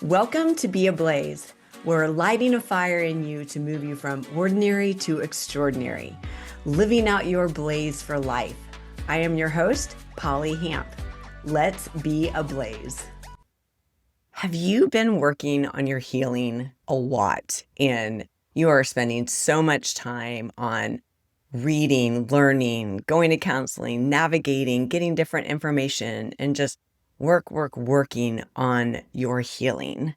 Welcome to Be Ablaze. We're lighting a fire in you to move you from ordinary to extraordinary, living out your blaze for life. I am your host, Polly Hamp. Let's be ablaze. Have you been working on your healing a lot and you are spending so much time on reading, learning, going to counseling, navigating, getting different information, and just working on your healing?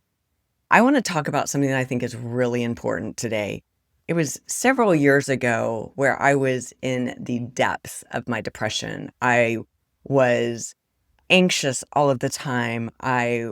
I want to talk about something that I think is really important today. It was several years ago where I was in the depths of my depression. I was anxious all of the time. I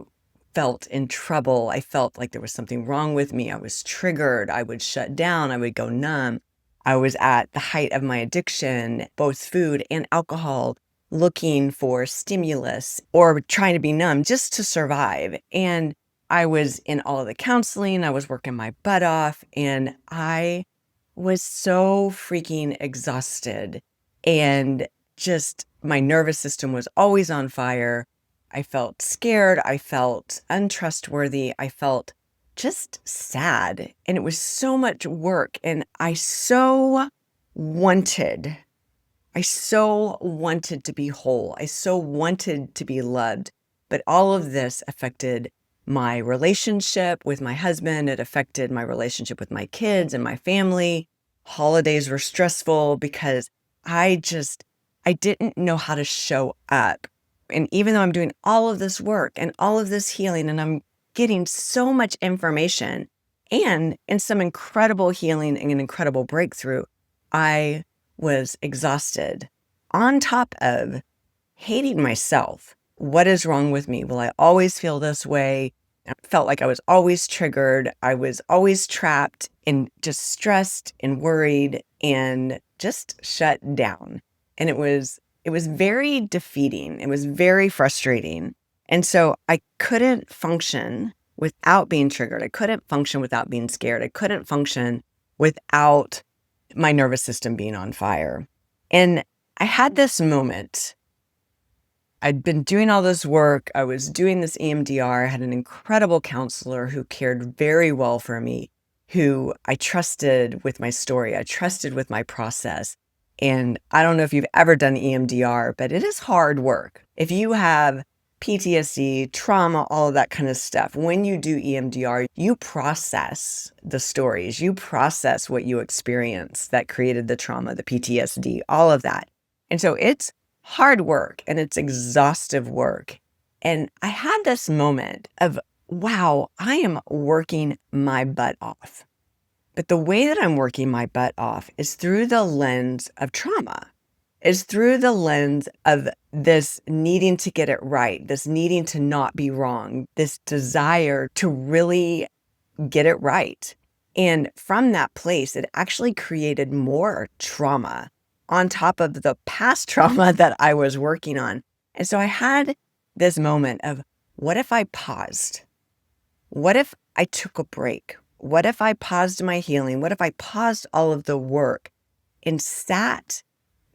felt in trouble. I felt like there was something wrong with me. I was triggered. I would shut down. I would go numb. I was at the height of my addiction, both food and alcohol, looking for stimulus or trying to be numb just to survive. And I was in all of the counseling. I was working my butt off, and I was so freaking exhausted. And just my nervous system was always on fire. I felt scared. I felt untrustworthy. I felt just sad. And it was so much work. And I so wanted to be whole. I so wanted to be loved. But all of this affected my relationship with my husband. It affected my relationship with my kids and my family. Holidays were stressful because I didn't know how to show up. And even though I'm doing all of this work and all of this healing, and I'm getting so much information and in some incredible healing and an incredible breakthrough, I was exhausted on top of hating myself. What is wrong with me? Will I always feel this way? I felt like I was always triggered. I was always trapped and just stressed and worried and just shut down. And it was very defeating. It was very frustrating. And so I couldn't function without being triggered. I couldn't function without being scared. I couldn't function without my nervous system being on fire. And I had this moment. I'd been doing all this work. I was doing this EMDR. I had an incredible counselor who cared very well for me, who I trusted with my story. I trusted with my process. And I don't know if you've ever done EMDR, but it is hard work. If you have PTSD, trauma, all of that kind of stuff, when you do EMDR, you process the stories, you process what you experienced that created the trauma, the PTSD, all of that. And so it's hard work and it's exhaustive work. And I had this moment of, wow, I am working my butt off. But the way that I'm working my butt off is through the lens of trauma, is through the lens of this needing to get it right, this needing to not be wrong, this desire to really get it right. And from that place, it actually created more trauma on top of the past trauma that I was working on. And so I had this moment of, what if I paused? What if I took a break? What if I paused my healing? What if I paused all of the work and sat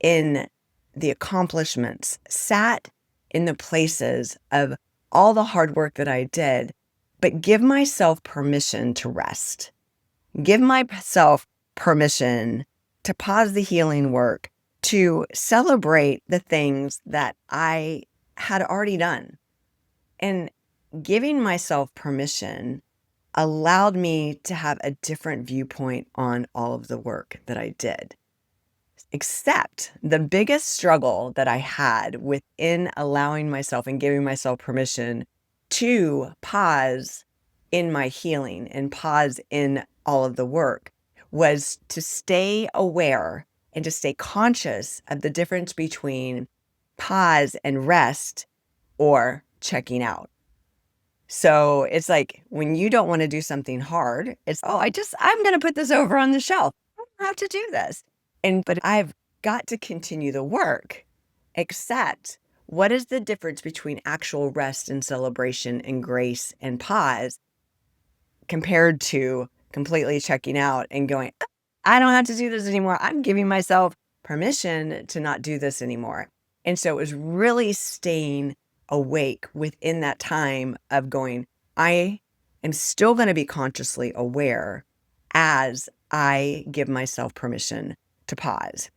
in the accomplishments, sat in the places of all the hard work that I did, but give myself permission to rest? Give myself permission to pause the healing work, to celebrate the things that I had already done. And giving myself permission allowed me to have a different viewpoint on all of the work that I did. Except the biggest struggle that I had within allowing myself and giving myself permission to pause in my healing and pause in all of the work was to stay aware and to stay conscious of the difference between pause and rest or checking out. So it's like when you don't want to do something hard, it's, I'm going to put this over on the shelf. I don't have to do this. But I've got to continue the work. Except, what is the difference between actual rest and celebration and grace and pause compared to completely checking out and going, I don't have to do this anymore. I'm giving myself permission to not do this anymore. And so it was really staying awake within that time of going, I am still going to be consciously aware as I give myself permission to pause.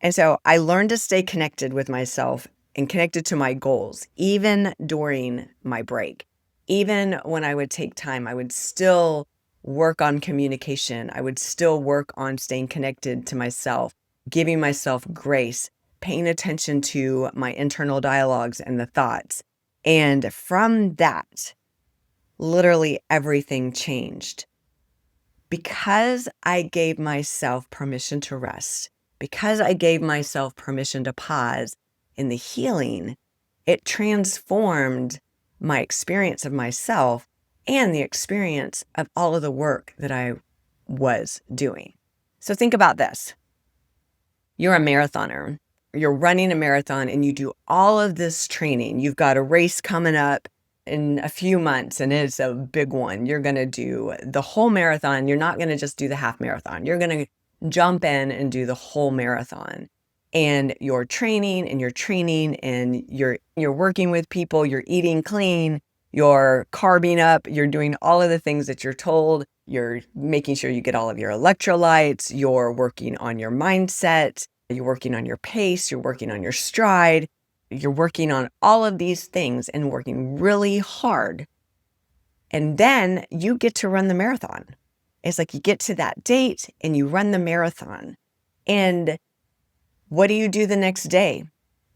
And so I learned to stay connected with myself and connected to my goals, even during my break. Even when I would take time, I would still work on communication. I would still work on staying connected to myself, giving myself grace, paying attention to my internal dialogues and the thoughts. And from that, literally everything changed. Because I gave myself permission to rest, because I gave myself permission to pause in the healing, it transformed my experience of myself and the experience of all of the work that I was doing. So think about this. You're a marathoner. You're running a marathon and you do all of this training. You've got a race coming up in a few months and it's a big one. You're going to do the whole marathon. You're not going to just do the half marathon. You're going to jump in and do the whole marathon. And you're training and you're working with people, you're eating clean, you're carbing up, you're doing all of the things that you're told. You're making sure you get all of your electrolytes, you're working on your mindset, you're working on your pace, you're working on your stride, you're working on all of these things and working really hard. And then you get to run the marathon. It's like you get to that date and you run the marathon. And what do you do the next day?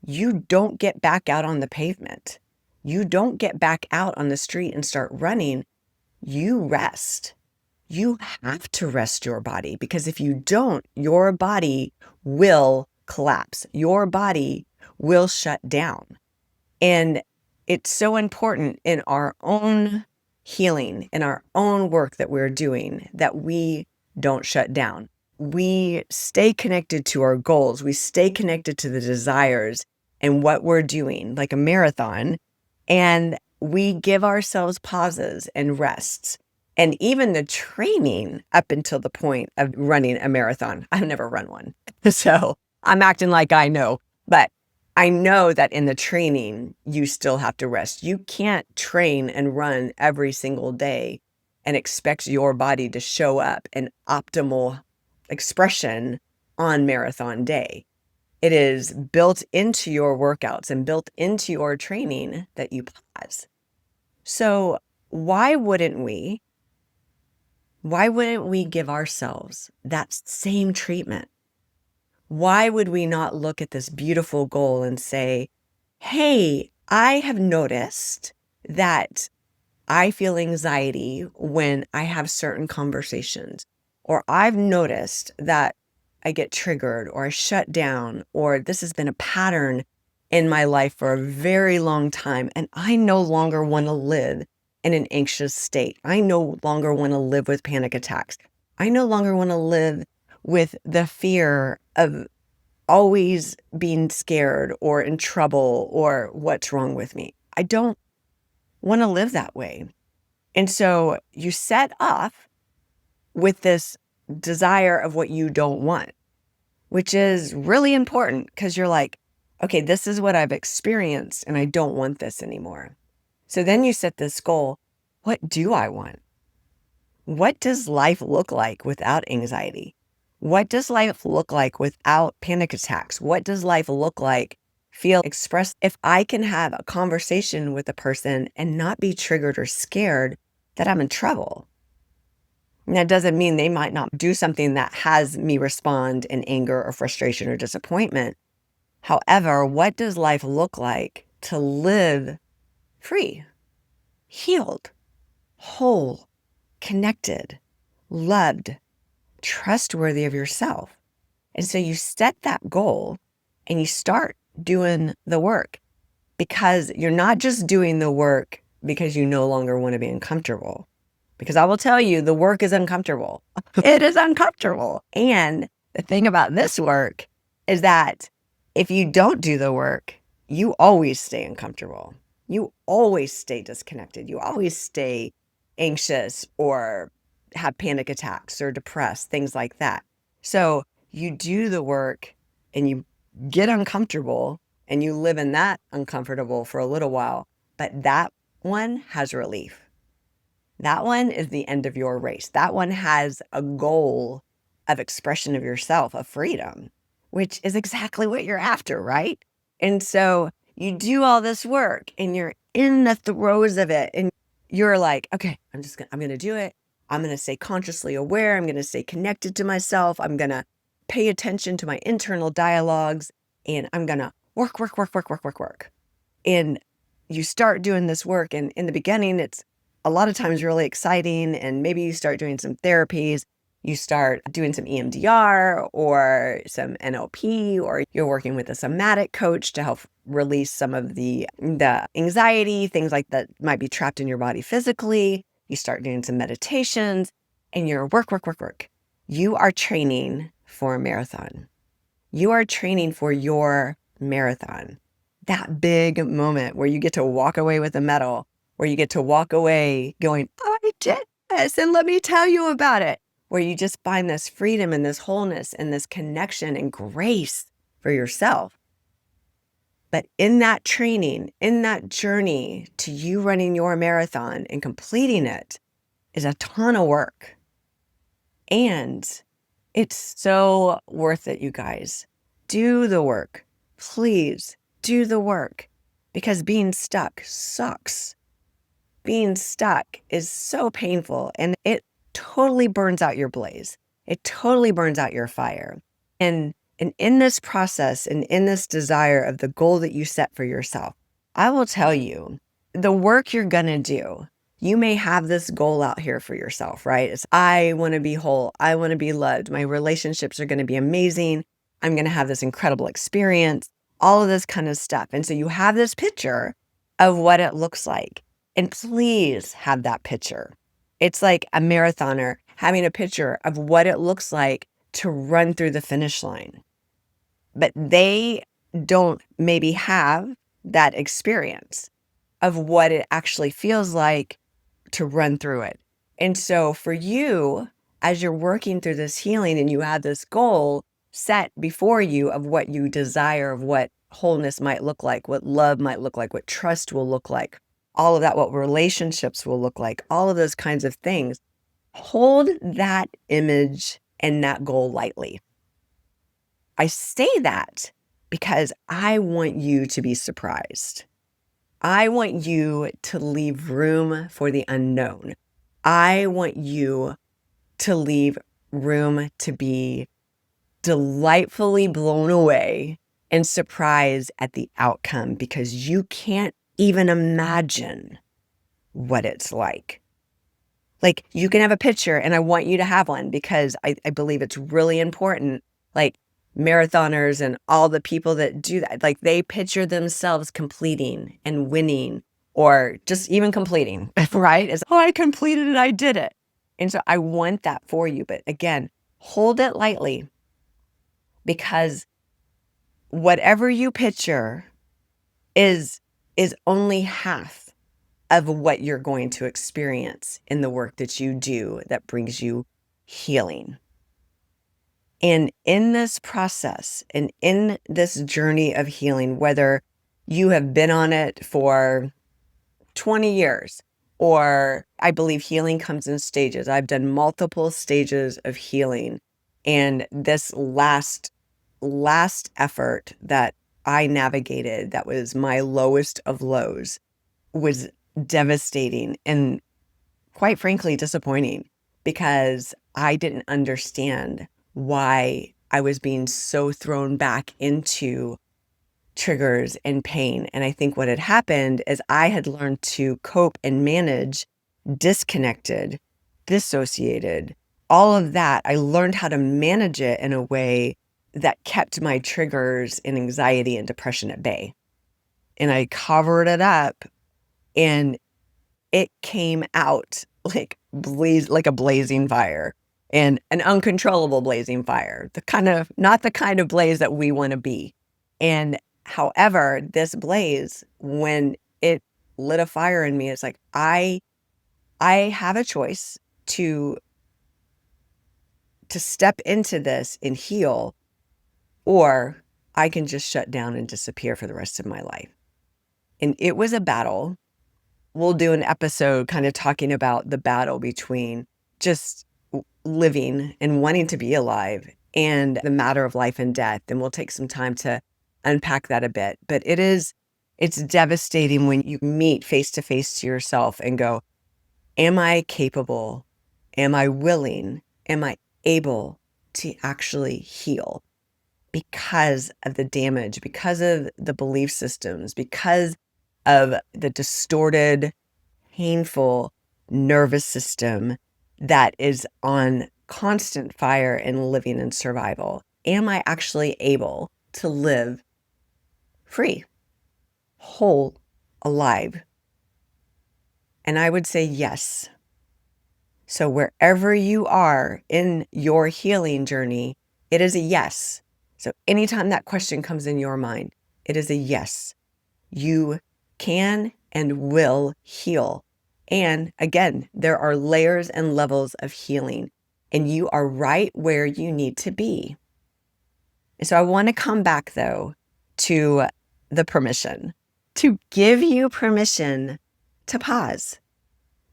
You don't get back out on the pavement. You don't get back out on the street and start running. You rest. You have to rest your body because if you don't, your body will collapse. Your body will shut down. And it's so important in our own healing, in our own work that we're doing, that we don't shut down. We stay connected to our goals. We stay connected to the desires and what we're doing, like a marathon. And we give ourselves pauses and rests. And even the training up until the point of running a marathon. I've never run one. So I'm acting like I know. But I know that in the training, you still have to rest. You can't train and run every single day and expect your body to show up in optimal expression on marathon day. It is built into your workouts and built into your training that you pause. So why wouldn't we give ourselves that same treatment? Why would we not look at this beautiful goal and say, hey, I have noticed that I feel anxiety when I have certain conversations, or I've noticed that I get triggered or I shut down, or this has been a pattern in my life for a very long time, and I no longer want to live in an anxious state. I no longer want to live with panic attacks. I no longer want to live with the fear of always being scared or in trouble or what's wrong with me. I don't want to live that way. And so you set off with this desire of what you don't want, which is really important because you're like, okay, this is what I've experienced and I don't want this anymore. So then you set this goal. What do I want? What does life look like without anxiety? What does life look like without panic attacks? What does life look like, feel expressed if I can have a conversation with a person and not be triggered or scared that I'm in trouble? And that doesn't mean they might not do something that has me respond in anger or frustration or disappointment. However, what does life look like to live free, healed, whole, connected, loved, trustworthy of yourself? And so you set that goal and you start doing the work, because you're not just doing the work because you no longer want to be uncomfortable. Because I will tell you, the work is uncomfortable. It is uncomfortable. And the thing about this work is that if you don't do the work, you always stay uncomfortable. You always stay disconnected. You always stay anxious or have panic attacks or depressed, things like that. So you do the work and you get uncomfortable and you live in that uncomfortable for a little while, but that one has relief. That one is the end of your race. That one has a goal of expression of yourself, of freedom, which is exactly what you're after, right? And so you do all this work and you're in the throes of it and you're like, okay, I'm going to do it. I'm going to stay consciously aware. I'm going to stay connected to myself. I'm going to pay attention to my internal dialogues and I'm going to work, work, work, work, work, work, work. And you start doing this work. And in the beginning, it's a lot of times really exciting. And maybe you start doing some therapies, you start doing some EMDR or some NLP, or you're working with a somatic coach to help release some of the anxiety, things like that might be trapped in your body physically. You start doing some meditations and you're work, work, work, work. You are training for a marathon. You are training for your marathon. That big moment where you get to walk away with a medal, where you get to walk away going, I did this, and let me tell you about it, where you just find this freedom and this wholeness and this connection and grace for yourself. But in that training, in that journey to you running your marathon and completing it is a ton of work. And it's so worth it, you guys. Do the work. Please do the work, because being stuck sucks. Being stuck is so painful and it totally burns out your blaze. It totally burns out your fire. And in this process and in this desire of the goal that you set for yourself, I will tell you, the work you're going to do, you may have this goal out here for yourself, right? It's, I want to be whole. I want to be loved. My relationships are going to be amazing. I'm going to have this incredible experience, all of this kind of stuff. And so you have this picture of what it looks like. And please have that picture. It's like a marathoner having a picture of what it looks like to run through the finish line. But they don't maybe have that experience of what it actually feels like to run through it. And so for you, as you're working through this healing and you have this goal set before you of what you desire, of what wholeness might look like, what love might look like, what trust will look like, all of that, what relationships will look like, all of those kinds of things, hold that image and that goal lightly. I say that because I want you to be surprised. I want you to leave room for the unknown. I want you to leave room to be delightfully blown away and surprised at the outcome, because you can't even imagine what it's like. Like, you can have a picture, and I want you to have one because I believe it's really important. Like, marathoners and all the people that do that, like, they picture themselves completing and winning, or just even completing, right? It's, oh, I completed it, I did it. And so I want that for you. But again, hold it lightly, because whatever you picture is only half of what you're going to experience in the work that you do that brings you healing. And in this process and in this journey of healing, whether you have been on it for 20 years, or I believe healing comes in stages. I've done multiple stages of healing. And this last effort that I navigated, that was my lowest of lows, was devastating and, quite frankly, disappointing, because I didn't understand why I was being so thrown back into triggers and pain. And I think what had happened is I had learned to cope and manage disconnected, dissociated, all of that. I learned how to manage it in a way that kept my triggers and anxiety and depression at bay. And I covered it up, and it came out like a blazing fire, and an uncontrollable blazing fire, not the kind of blaze that we want to be. And however, this blaze, when it lit a fire in me, it's like, I have a choice to step into this and heal, or I can just shut down and disappear for the rest of my life. And it was a battle. we'll do an episode kind of talking about the battle between just living and wanting to be alive and the matter of life and death. And we'll take some time to unpack that a bit. But it's devastating when you meet face to face to yourself and go, am I capable? Am I willing? Am I able to actually heal because of the damage, because of the belief systems, because of the distorted, painful nervous system that is on constant fire and living in survival? Am I actually able to live free, whole, alive? And I would say yes. So wherever you are in your healing journey, it is a yes. So anytime that question comes in your mind, it is a yes. You can and will heal. And again, there are layers and levels of healing, and you are right where you need to be. And so I want to come back though to the permission, to give you permission to pause.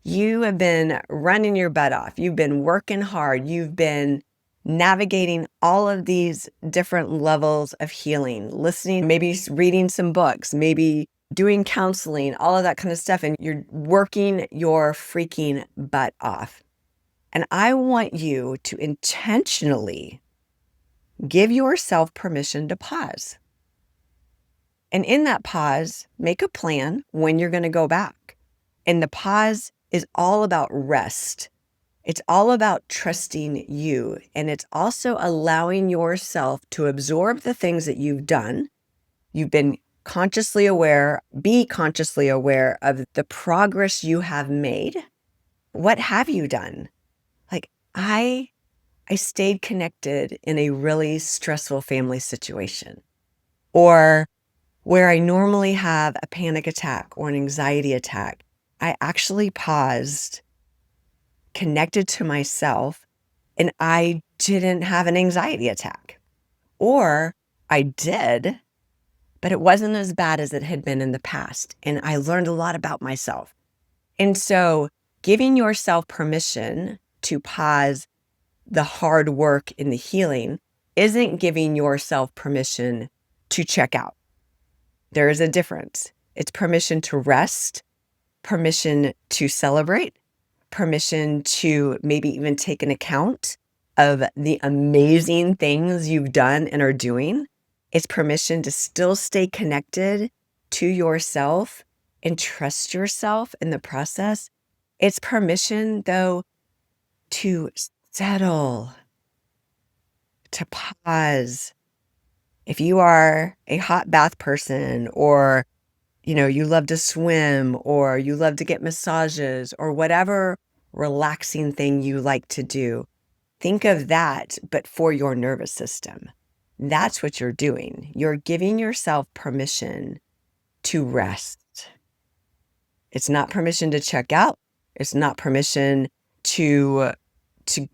You have been running your butt off. You've been working hard. You've been navigating all of these different levels of healing, listening, maybe reading some books, maybe doing counseling, all of that kind of stuff. And you're working your freaking butt off. And I want you to intentionally give yourself permission to pause. And in that pause, make a plan when you're going to go back. And the pause is all about rest. It's all about trusting you. And it's also allowing yourself to absorb the things that you've done. You've been consciously aware, be consciously aware of the progress you have made. What have you done? Like I stayed connected in a really stressful family situation, or where I normally have a panic attack or an anxiety attack. I actually paused, connected to myself, and I didn't have an anxiety attack. Or I did, but it wasn't as bad as it had been in the past. And I learned a lot about myself. And so giving yourself permission to pause the hard work in the healing isn't giving yourself permission to check out. There is a difference. It's permission to rest, permission to celebrate, permission to maybe even take an account of the amazing things you've done and are doing. It's permission to still stay connected to yourself and trust yourself in the process. It's permission, though, to settle, to pause. If you are a hot bath person, or you love to swim, or you love to get massages, or whatever relaxing thing you like to do, think of that, but for your nervous system. That's what you're doing. You're giving yourself permission to rest. It's not permission to check out. It's not permission to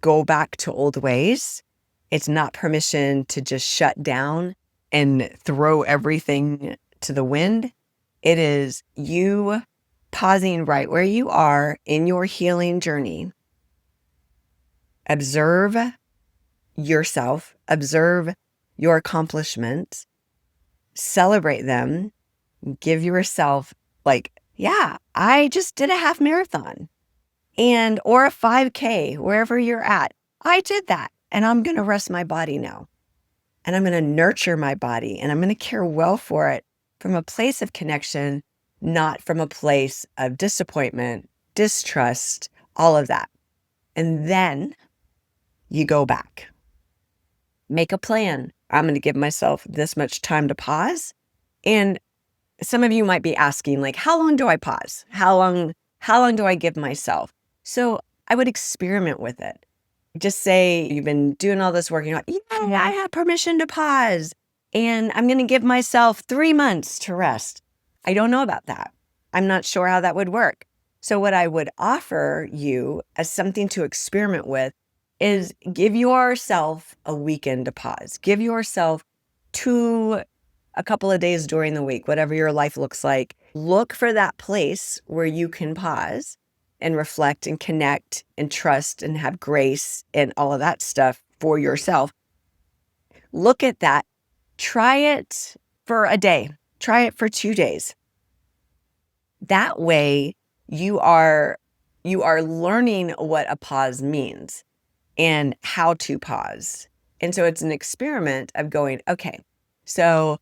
go back to old ways. It's not permission to just shut down and throw everything to the wind. It is you pausing right where you are in your healing journey. Observe yourself, observe your accomplishments, celebrate them, give yourself yeah, I just did a half marathon or a 5K, wherever you're at. I did that, and I'm going to rest my body now. And I'm going to nurture my body, and I'm going to care well for it from a place of connection, not from a place of disappointment, distrust, all of that. And then you go back. Make a plan. I'm going to give myself this much time to pause. And some of you might be asking, how long do I pause? How long do I give myself? So I would experiment with it. Just say you've been doing all this work, yeah, I have permission to pause, and I'm going to give myself 3 months to rest. I don't know about that. I'm not sure how that would work. So what I would offer you as something to experiment with is give yourself a weekend to pause. Give yourself a couple of days during the week, whatever your life looks like. Look for that place where you can pause and reflect and connect and trust and have grace and all of that stuff for yourself. Look at that. Try it for a day. Try it for 2 days. That way you are learning what a pause means and how to pause. And so it's an experiment of going, okay, so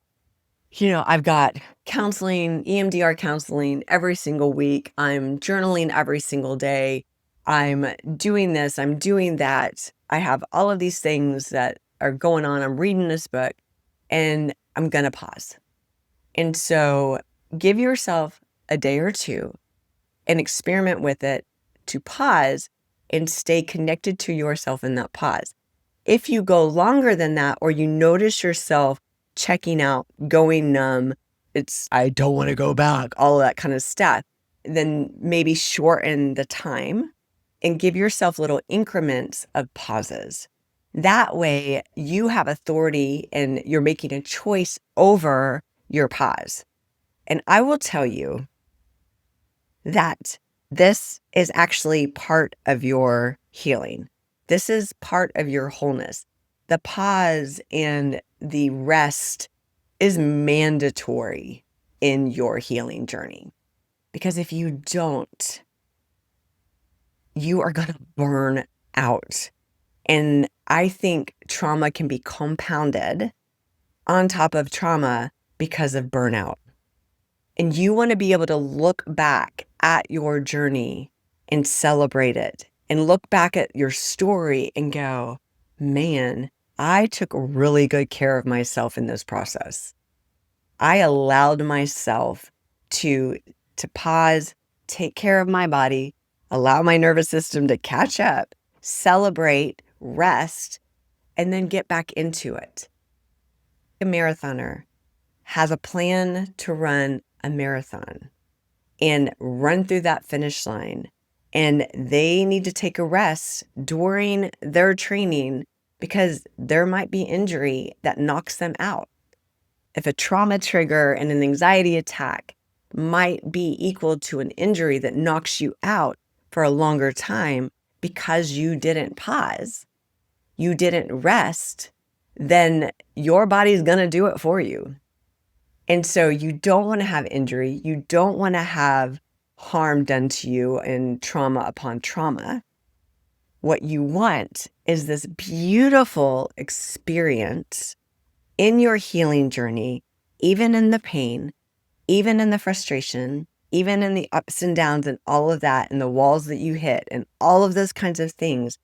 I've got counseling, EMDR counseling every single week. I'm journaling every single day. I'm doing this, I'm doing that. I have all of these things that are going on. I'm reading this book and I'm going to pause. And so give yourself a day or two and experiment with it to pause and stay connected to yourself in that pause. If you go longer than that, or you notice yourself checking out, going numb, I don't want to go back, all of that kind of stuff, then maybe shorten the time and give yourself little increments of pauses. That way you have authority and you're making a choice over your pause. And I will tell you that this is actually part of your healing. This is part of your wholeness. The pause and the rest is mandatory in your healing journey. Because if you don't, you are going to burn out. And I think trauma can be compounded on top of trauma because of burnout. And you want to be able to look back at your journey and celebrate it, and look back at your story and go, man, I took really good care of myself in this process. I allowed myself to pause, take care of my body, allow my nervous system to catch up, celebrate, rest, and then get back into it. A marathoner has a plan to run a marathon and run through that finish line. And they need to take a rest during their training because there might be injury that knocks them out. If a trauma trigger and an anxiety attack might be equal to an injury that knocks you out for a longer time because you didn't pause, you didn't rest, then your body's going to do it for you. And so you don't want to have injury. You don't want to have harm done to you and trauma upon trauma. What you want is this beautiful experience in your healing journey, even in the pain, even in the frustration, even in the ups and downs and all of that, and the walls that you hit and all of those kinds of things,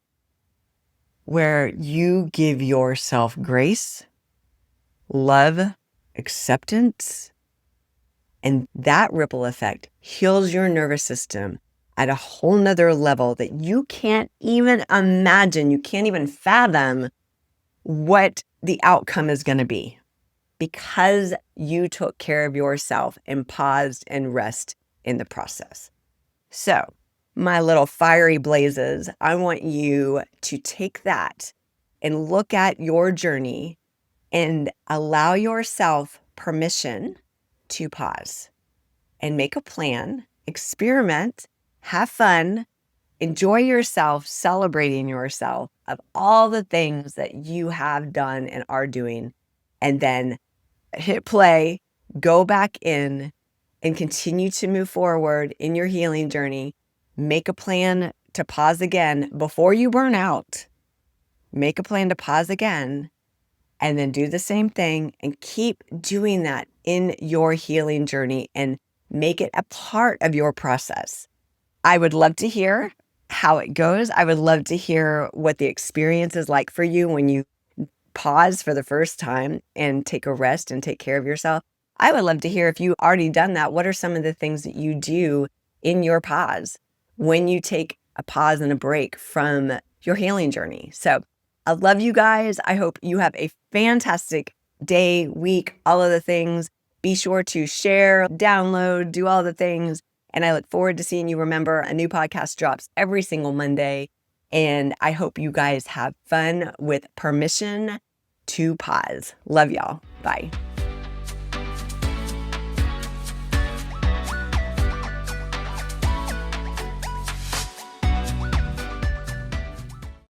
where you give yourself grace, love, acceptance, and that ripple effect heals your nervous system at a whole nother level that you can't even imagine. You can't even fathom what the outcome is going to be because you took care of yourself and paused and rest in the process. So, my little fiery blazes, I want you to take that and look at your journey and allow yourself permission to pause and make a plan, experiment, have fun, enjoy yourself, celebrating yourself of all the things that you have done and are doing, and then hit play, go back in, and continue to move forward in your healing journey. Make a plan to pause again before you burn out. Make a plan to pause again, and then do the same thing and keep doing that in your healing journey and make it a part of your process. I would love to hear how it goes. I would love to hear what the experience is like for you when you pause for the first time and take a rest and take care of yourself. I would love to hear if you've already done that. What are some of the things that you do in your pause when you take a pause and a break from your healing journey? So I love you guys. I hope you have a fantastic day, week, all of the things. Be sure to share, download, do all the things. And I look forward to seeing you. Remember, a new podcast drops every single Monday. And I hope you guys have fun with permission to pause. Love y'all. Bye.